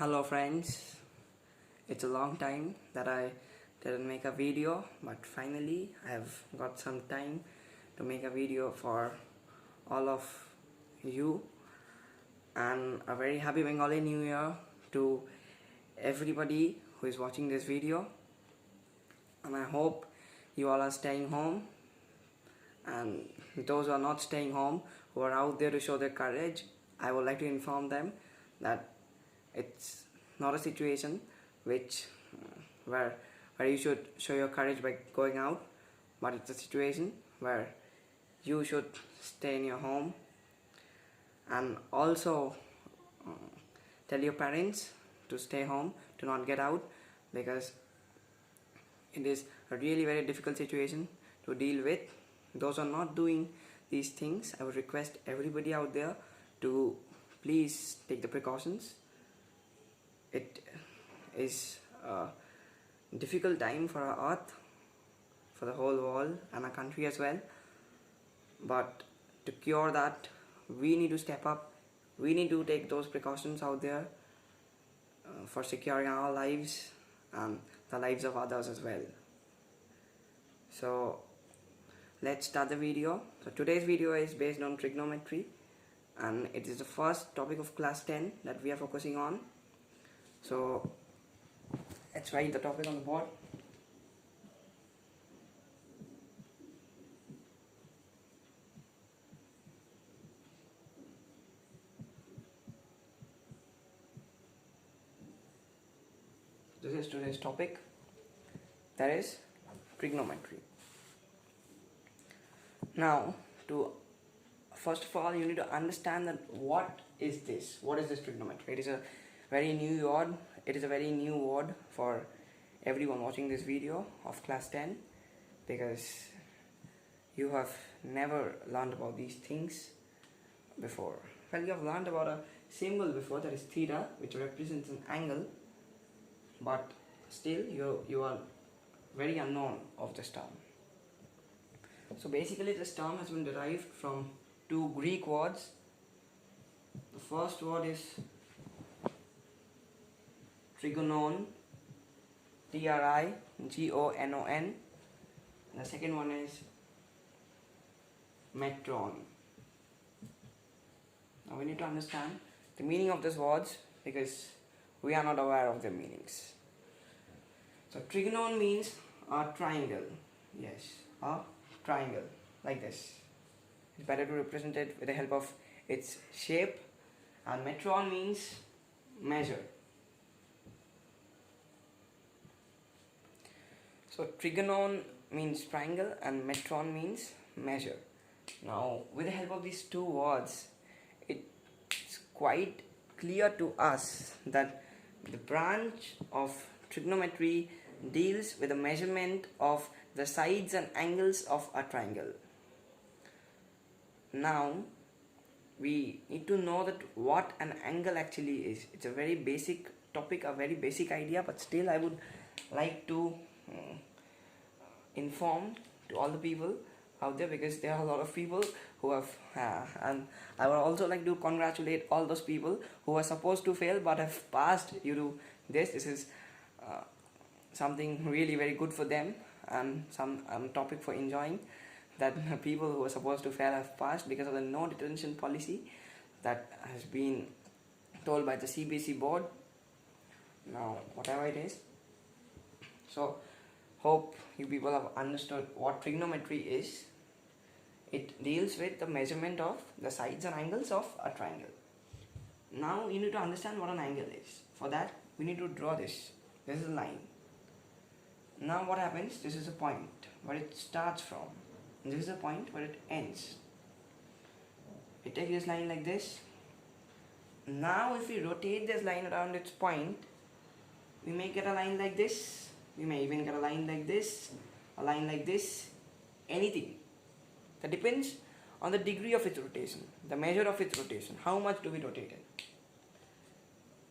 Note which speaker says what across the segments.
Speaker 1: Hello friends, it's a long time that I didn't make a video, but finally I have got some time to make a video for all of you, and a very happy Bengali New Year to everybody who is watching this video. And I hope you all are staying home, and those who are not staying home, who are out there to show their courage, I would like to inform them that it's not a situation which where you should show your courage by going out, but it's a situation where you should stay in your home, and also tell your parents to stay home, to not get out, because it is a really very difficult situation to deal with. Those who are not doing these things, I would request everybody out there to please take the precautions. It is a difficult time for our earth, for the whole world and our country as well, but to cure that we need to step up. We need to take those precautions out there for securing our lives and the lives of others as well. So let's start the video. So today's video is based on trigonometry, and it is the first topic of class 10 that we are focusing on. So let's write the topic on the board. This is today's topic, that is trigonometry. Now, first of all, you need to understand that what is this trigonometry. It is a very new word. It is a very new word for everyone watching this video of class 10, because you have never learned about these things before. Well, you have learned about a symbol before, that is theta, which represents an angle, but still you are very unknown of this term. So basically this term has been derived from two Greek words. The first word is trigonon, Trigonon. The second one is metron. Now we need to understand the meaning of these words, because we are not aware of their meanings. So trigonon means a triangle. Yes, a triangle like this. It's better to represent it with the help of its shape. And metron means measure. So trigonon means triangle and metron means measure. Now with the help of these two words, it's quite clear to us that the branch of trigonometry deals with the measurement of the sides and angles of a triangle. Now we need to know that what an angle actually is. It's a very basic topic, a very basic idea, but still I would like to inform to all the people out there, because there are a lot of people who have and I would also like to congratulate all those people who are supposed to fail but have passed due to this. This is something really very good for them, and some topic for enjoying, that people who are supposed to fail have passed because of the no detention policy that has been told by the CBSE board. Now whatever it is, so hope you people have understood what trigonometry is. It deals with the measurement of the sides and angles of a triangle. Now you need to understand what an angle is. For that we need to draw this. This is a line. Now what happens, this is a point where it starts from, and this is a point where it ends. We take this line like this. Now if we rotate this line around its point, we may get a line like this. We may even get a line like this, a line like this, anything. That depends on the degree of its rotation, the measure of its rotation. How much do we rotate it?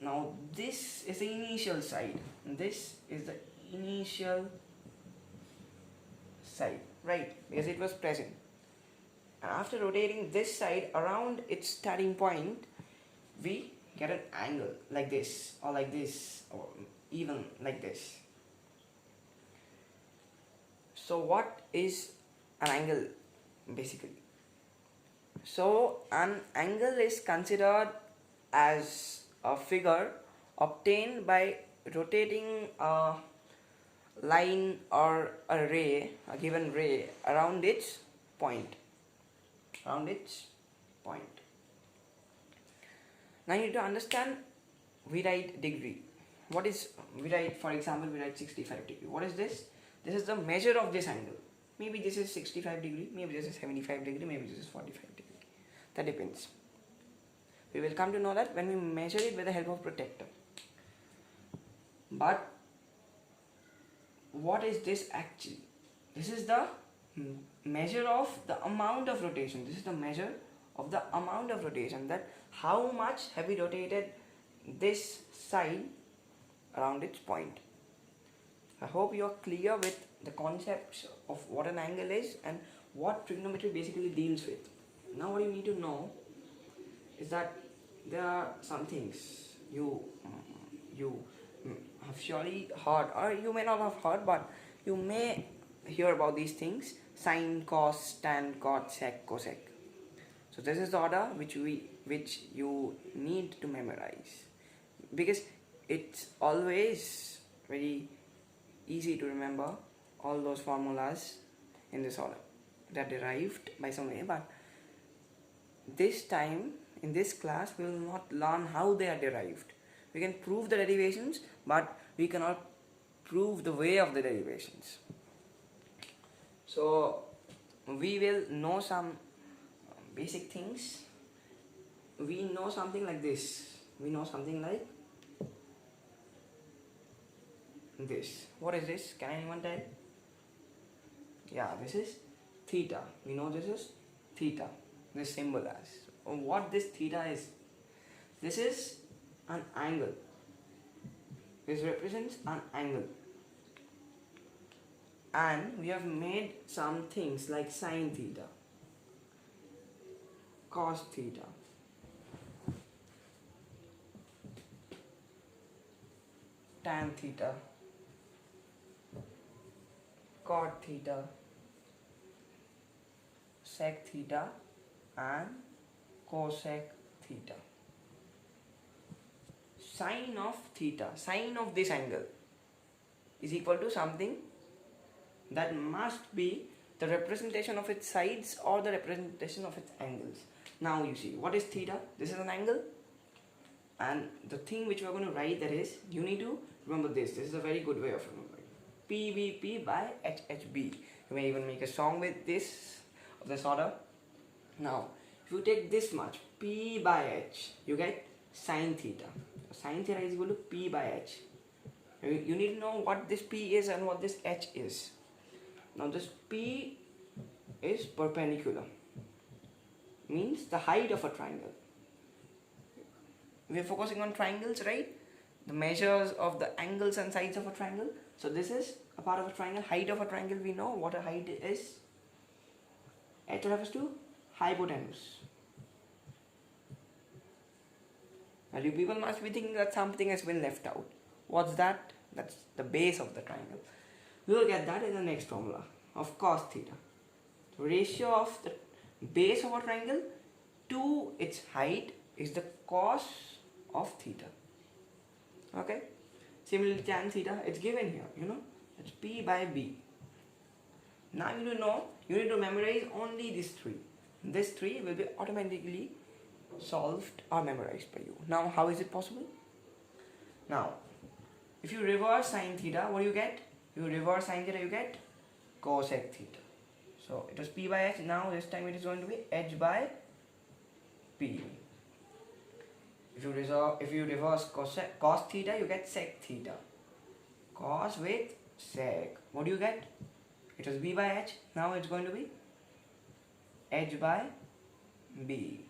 Speaker 1: Now this is the initial side, and this is the initial side, right? Because it was present. And after rotating this side around its starting point, we get an angle like this, or like this, or even like this. So what is an angle basically? So an angle is considered as a figure obtained by rotating a line or a ray, a given ray, around its point. Around its point. Now you need to understand, we write degree. What is, we write, for example, we write 65 degree. What is this? This is the measure of this angle. Maybe this is 65 degree, maybe this is 75 degree, maybe this is 45 degree. That depends. We will come to know that when we measure it with the help of protractor. But what is this actually? This is the measure of the amount of rotation. This is the measure of the amount of rotation, that how much have we rotated this side around its point. I hope you are clear with the concepts of what an angle is and what trigonometry basically deals with. Now what you need to know is that there are some things you have surely heard, or you may not have heard, but you may hear about these things: sine, cos, tan, cot, sec, cosec. So this is the order which you need to memorize, because it's always very easy to remember all those formulas in this order. They are derived by some way, but this time in this class we will not learn how they are derived. We can prove the derivations, but we cannot prove the way of the derivations. So we will know some basic things. We know something like this. We know something like this. What is this? Can anyone tell? Yeah, this is theta. We know this is theta. This symbol as. What this theta is? This is an angle. This represents an angle. And we have made some things like sine theta, cos theta, tan theta, cot theta, sec theta, and cosec theta. Sine of theta, sine of this angle, is equal to something that must be the representation of its sides or the representation of its angles. Now you see, what is theta? This is an angle, and the thing which we are going to write, that is, you need to remember this. This is a very good way of remembering. PVP by HHB. You may even make a song with this, of this order. Now, if you take this much, P by H, you get sine theta. So sine theta is equal to P by H. You need to know what this P is and what this H is. Now this P is perpendicular, means the height of a triangle. We are focusing on triangles, right? The measures of the angles and sides of a triangle. So this is a part of a triangle. Height of a triangle, we know what a height is. H refers to hypotenuse. Now you people must be thinking that something has been left out. What's that? That's the base of the triangle. We will get that in the next formula of cos theta. The ratio of the base of a triangle to its height is the cos of theta. Okay? Similarly, tan theta, it's given here, you know, it's P by B. Now you know, you need to memorize only these three. This three will be automatically solved or memorized by you. Now, how is it possible? Now, if you reverse sine theta, what do you get? You reverse sine theta, you get cosec theta. So it was P by H. Now this time it is going to be H by P. If you reverse cos theta, you get sec theta. Cos with sec. What do you get? It was B by H. Now it's going to be H by B.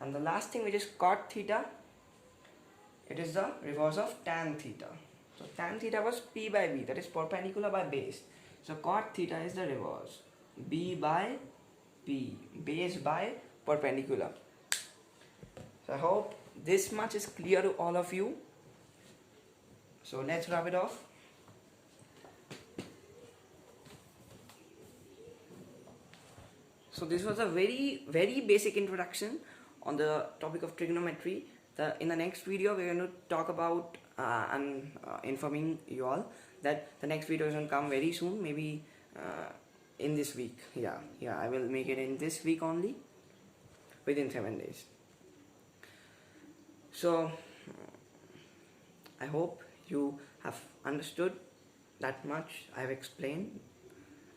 Speaker 1: And the last thing, which is cot theta, it is the reverse of tan theta. So tan theta was P by B, that is perpendicular by base. So cot theta is the reverse, B by P, base by perpendicular. So I hope this much is clear to all of you. So let's wrap it off. So this was a very basic introduction on the topic of trigonometry. In the next video we're going to talk about and informing you all that the next video is going to come very soon, maybe in this week. Yeah, I will make it in this week only, within 7 days. So I hope you have understood that much I have explained,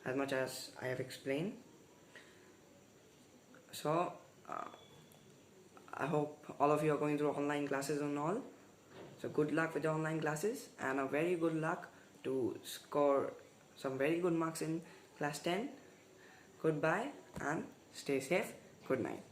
Speaker 1: as much as I have explained. So I hope all of you are going through online classes and all. So good luck with your online classes, and a very good luck to score some very good marks in class 10. Goodbye and stay safe. Good night.